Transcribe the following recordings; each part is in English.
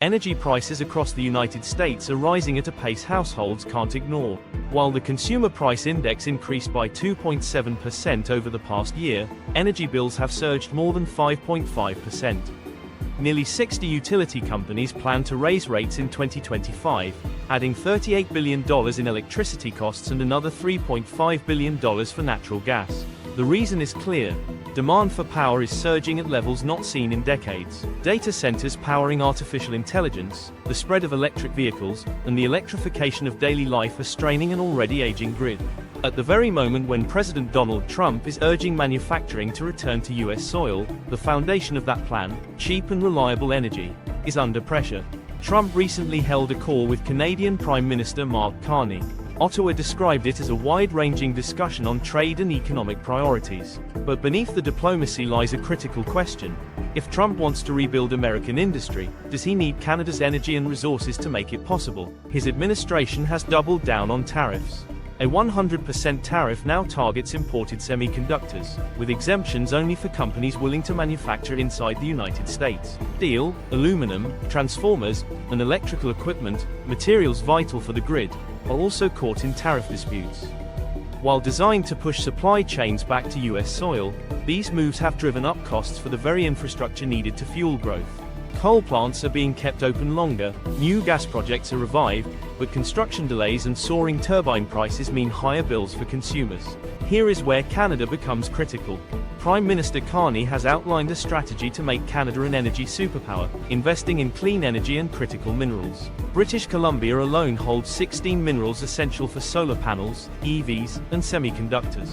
Energy prices across the United States are rising at a pace households can't ignore. While the Consumer Price Index increased by 2.7% over the past year, energy bills have surged more than 5.5%. Nearly 60 utility companies plan to raise rates in 2025, adding $38 billion in electricity costs and another $3.5 billion for natural gas. The reason is clear. Demand for power is surging at levels not seen in decades. Data centers powering artificial intelligence, the spread of electric vehicles, and the electrification of daily life are straining an already aging grid. At the very moment when President Donald Trump is urging manufacturing to return to U.S. soil, the foundation of that plan, cheap and reliable energy, is under pressure. Trump recently held a call with Canadian Prime Minister Mark Carney. Ottawa described it as a wide-ranging discussion on trade and economic priorities. But beneath the diplomacy lies a critical question. If Trump wants to rebuild American industry, does he need Canada's energy and resources to make it possible? His administration has doubled down on tariffs. A 100% tariff now targets imported semiconductors, with exemptions only for companies willing to manufacture inside the United States. Steel, aluminum, transformers, and electrical equipment, materials vital for the grid, are also caught in tariff disputes. While designed to push supply chains back to U.S. soil, these moves have driven up costs for the very infrastructure needed to fuel growth. Coal plants are being kept open longer, new gas projects are revived, but construction delays and soaring turbine prices mean higher bills for consumers. Here is where Canada becomes critical. Prime Minister Carney has outlined a strategy to make Canada an energy superpower, investing in clean energy and critical minerals. British Columbia alone holds 16 minerals essential for solar panels, EVs, and semiconductors.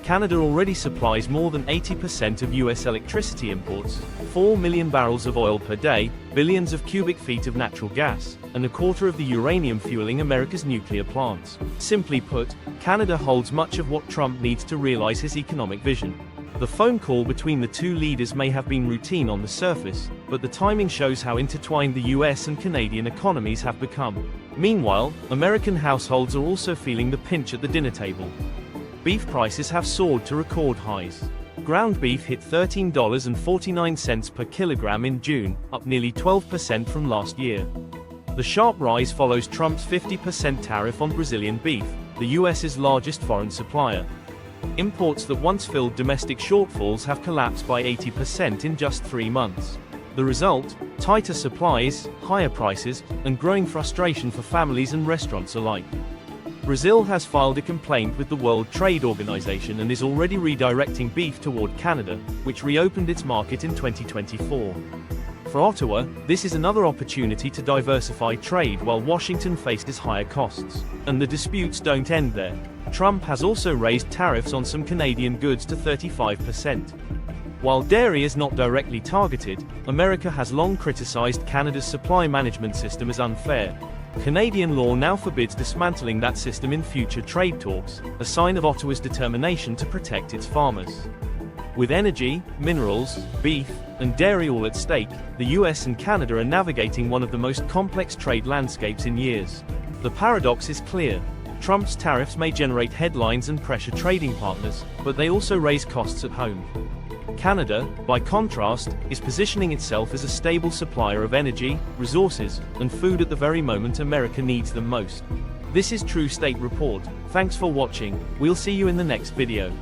Canada already supplies more than 80% of U.S. electricity imports, 4 million barrels of oil per day, billions of cubic feet of natural gas, and a quarter of the uranium fueling America's nuclear plants. Simply put, Canada holds much of what Trump needs to realize his economic vision. The phone call between the two leaders may have been routine on the surface, but the timing shows how intertwined the US and Canadian economies have become. Meanwhile, American households are also feeling the pinch at the dinner table. Beef prices have soared to record highs. Ground beef hit $13.49 per kilogram in June, up nearly 12% from last year. The sharp rise follows Trump's 50% tariff on Brazilian beef, the US's largest foreign supplier. Imports that once filled domestic shortfalls have collapsed by 80% in just 3 months. The result? Tighter supplies, higher prices, and growing frustration for families and restaurants alike. Brazil has filed a complaint with the World Trade Organization and is already redirecting beef toward Canada, which reopened its market in 2024. For Ottawa, this is another opportunity to diversify trade while Washington faces higher costs. And the disputes don't end there. Trump has also raised tariffs on some Canadian goods to 35%. While dairy is not directly targeted, America has long criticized Canada's supply management system as unfair. Canadian law now forbids dismantling that system in future trade talks, a sign of Ottawa's determination to protect its farmers. With energy, minerals, beef, and dairy all at stake, the US and Canada are navigating one of the most complex trade landscapes in years. The paradox is clear. Trump's tariffs may generate headlines and pressure trading partners, but they also raise costs at home. Canada, by contrast, is positioning itself as a stable supplier of energy, resources, and food at the very moment America needs them most. This is True State Report. Thanks for watching. We'll see you in the next video.